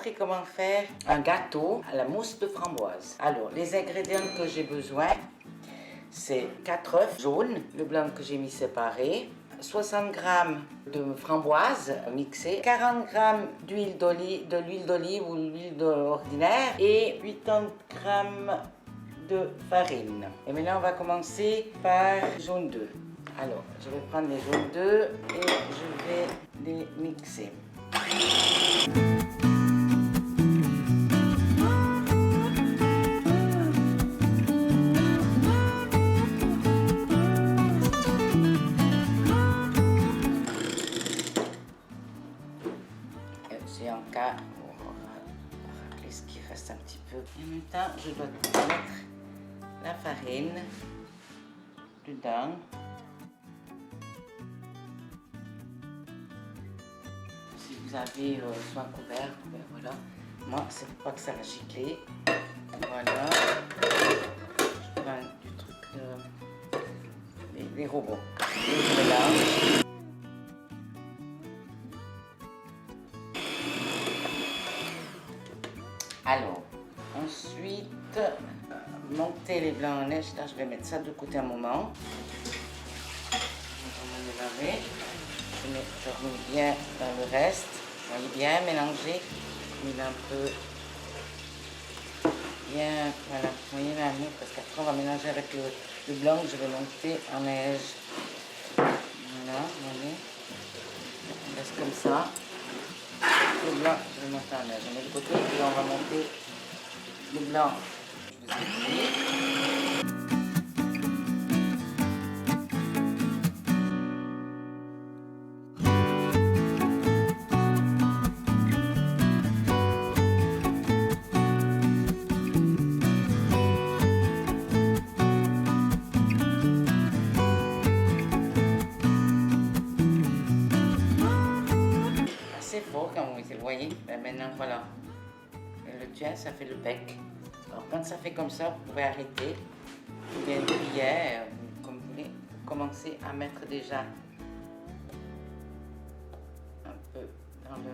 montrer comment faire un gâteau à la mousse de framboise. Alors, les ingrédients que j'ai besoin, c'est 4 œufs jaunes, le blanc que j'ai mis séparé, 60 g de framboise mixée, 40 g d'huile d'olive ou l'huile ordinaire et 80 g de farine. Et maintenant, on va commencer par jaune d'œuf. Alors, je vais prendre les jaunes d'œufs et je vais les mixer. C'est en cas où on va rappeler ce qui reste un petit peu. Et en même temps, je dois mettre la farine dedans. Si vous avez soit un couvert, ben voilà. Moi, c'est pour pas que ça va gicler. Voilà. Je prends du truc des robots. Et je mélange. Alors, ensuite, monter les blancs en neige. Là, je vais mettre ça de côté un moment. On va me laver. Je remets bien dans le reste. Vous voyez bien mélanger. Il est un peu bien. Voilà, vous voyez la mousse, parce qu'après on va mélanger avec le blanc que je vais monter en neige. Voilà, vous voyez. On laisse comme ça. Le blanc, je vais monter en neige. On met de côté et on va monter le blanc. Je vous ai dit. C'est fort quand vous voyez. Ben maintenant voilà, le tien ça fait le bec. Alors quand ça fait comme ça, vous pouvez arrêter. Ou bien une cuillère, comme vous voulez. Commencez à mettre déjà un peu dans le.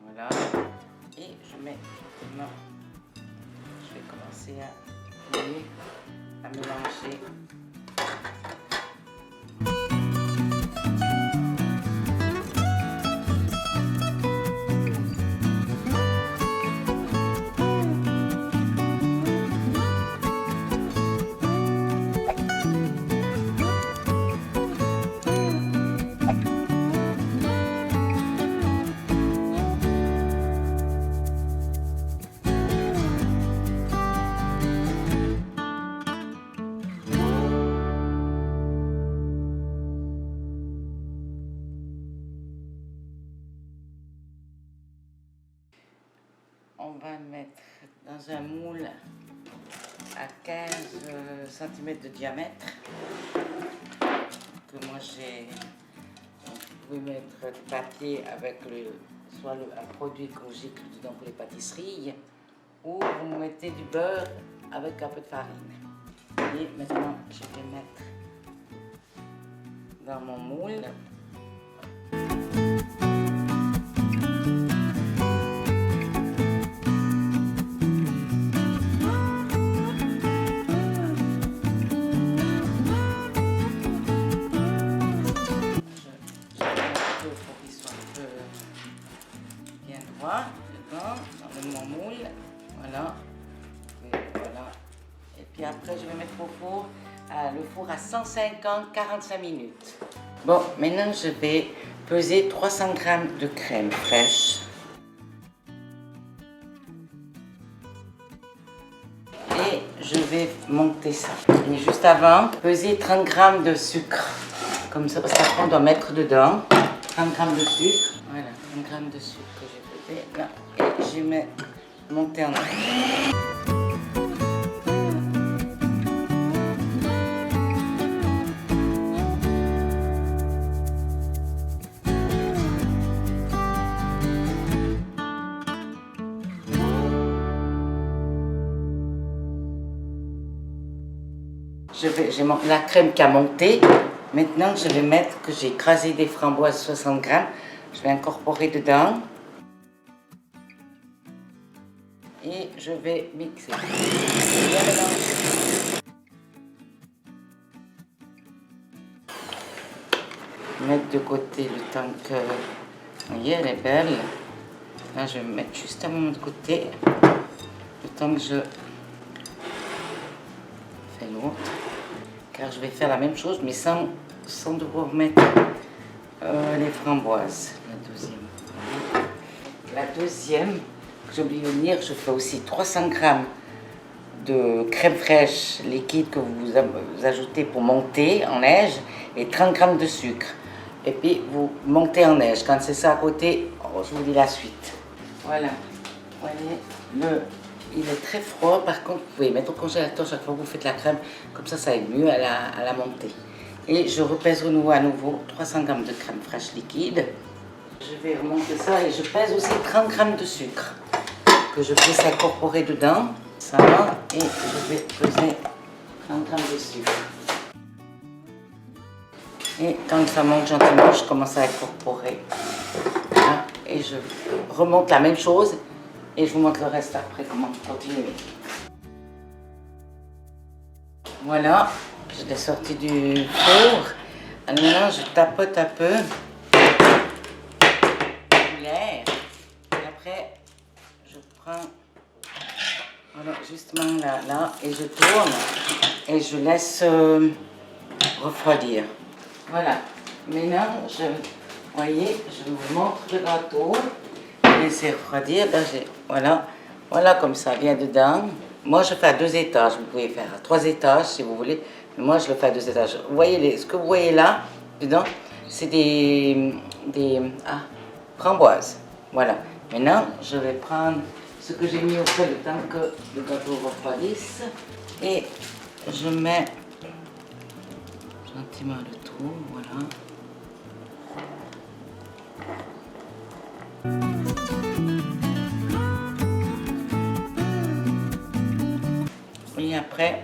Voilà. Et je mets maintenant. Je vais commencer à mélanger. On va mettre dans un moule à 15 cm de diamètre que moi j'ai. Vous pouvez mettre du papier avec soit un produit qu'on gicle dedans pour les pâtisseries, ou vous mettez du beurre avec un peu de farine. Et maintenant je vais mettre dans mon moule. Dans mon moule, voilà. Et voilà. Et puis après, je vais mettre au four, le four à 150, 45 minutes. Bon, maintenant je vais peser 300 g de crème fraîche. Et je vais monter ça. Et juste avant, peser 30 g de sucre. Comme ça, parce qu'après on doit mettre dedans 30 g de sucre. Voilà, 30 g de sucre que j'ai pesé là. Et je vais monter en neige. J'ai la crème qui a monté. Maintenant, je vais mettre que j'ai écrasé des framboises 60 g je vais incorporer dedans. Et je vais mixer. Bien mélanger. Mettre de côté le temps que... Vous voyez, elle est belle. Là, je vais mettre juste un moment de côté. Le temps que je fais l'autre. Car je vais faire la même chose, mais sans devoir mettre les framboises. La deuxième, j'ai oublié de dire, je fais aussi 300 g de crème fraîche liquide que vous ajoutez pour monter en neige et 30 g de sucre. Et puis vous montez en neige. Quand c'est ça à côté, je vous dis la suite. Voilà. Vous voyez, il est très froid. Par contre, vous pouvez mettre au congélateur chaque fois que vous faites la crème. Comme ça aide mieux à la montée. Et je repèse à nouveau 300 g de crème fraîche liquide. Je vais remonter ça et je pèse aussi 30 g de sucre que je puisse incorporer dedans. Ça va. Et je vais peser 30 g de sucre. Et quand ça monte gentiment, je commence à incorporer. Voilà. Et je remonte la même chose. Et je vous montre le reste après, comment continuer. Voilà, je l'ai sorti du four. Alors maintenant, je tapote un peu l'air. Et après, je prends, voilà, justement là, et je tourne. Et je laisse refroidir. Voilà. Maintenant, vous voyez, je vous montre le gâteau. Laissez refroidir. Là, voilà comme ça vient dedans. Moi, je fais à 2 étages. Vous pouvez faire à 3 étages si vous voulez. Mais moi, je le fais à 2 étages. Vous voyez, ce que vous voyez là, dedans, c'est des framboises. Voilà. Maintenant, je vais prendre ce que j'ai mis au feu le temps que le gâteau refroidisse. Et je mets gentiment le tout. Voilà. Et après,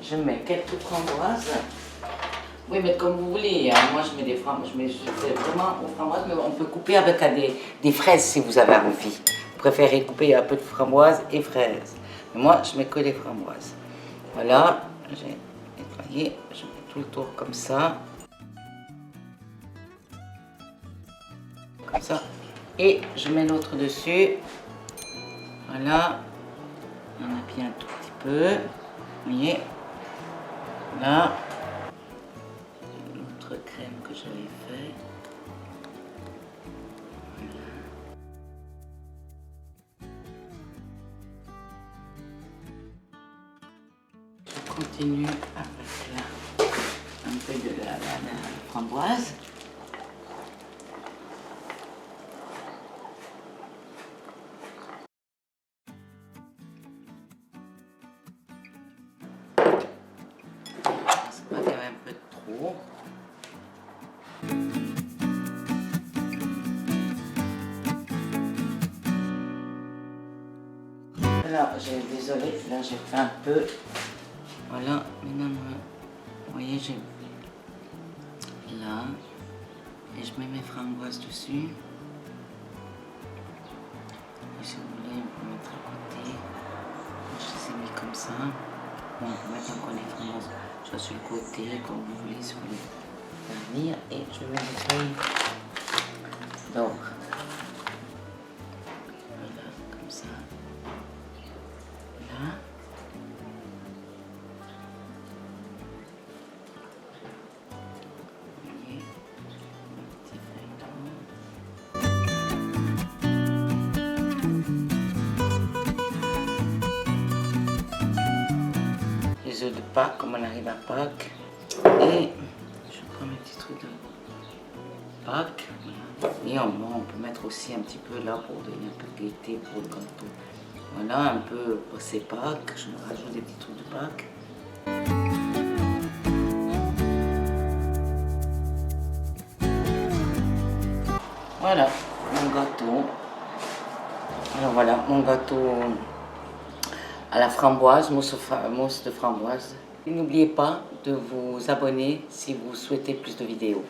je mets quelques framboises. Oui, mais comme vous voulez. Hein. Moi, je mets des framboises. Je fais vraiment aux framboises, mais on peut couper avec des fraises si vous avez envie. Vous préférez couper un peu de framboises et fraises. Mais moi, je mets que les framboises. Voilà, j'ai nettoyé. Je mets tout le tour comme ça. Comme ça. Et je mets l'autre dessus. Voilà. On appuie un tout petit peu. Vous voyez. Là. L'autre crème que j'avais fait. Voilà. Je continue avec un peu de la framboise. Là, désolé, là j'ai fait un peu. Voilà, maintenant, vous voyez, j'ai là, et je mets mes framboises dessus. Et si vous voulez, on peut mettre à côté. Je les ai mis comme ça. Bon, on peut mettre encore les framboises soit sur le côté, comme vous voulez, si vous voulez garnir. Et je mets les feuilles d'or. Voilà, comme ça. Là. Les œufs de Pâques, comme on arrive à Pâques. Et je prends mes petits trucs de Pâques. Voilà. Et on peut mettre aussi un petit peu là pour donner un peu de gaieté pour le gâteau. Voilà, un peu pour ces Pâques. Je me rajoute des petits trucs de Pâques. Voilà, mon gâteau. Alors voilà, mon gâteau à la framboise, mousse de framboise. N'oubliez pas de vous abonner si vous souhaitez plus de vidéos.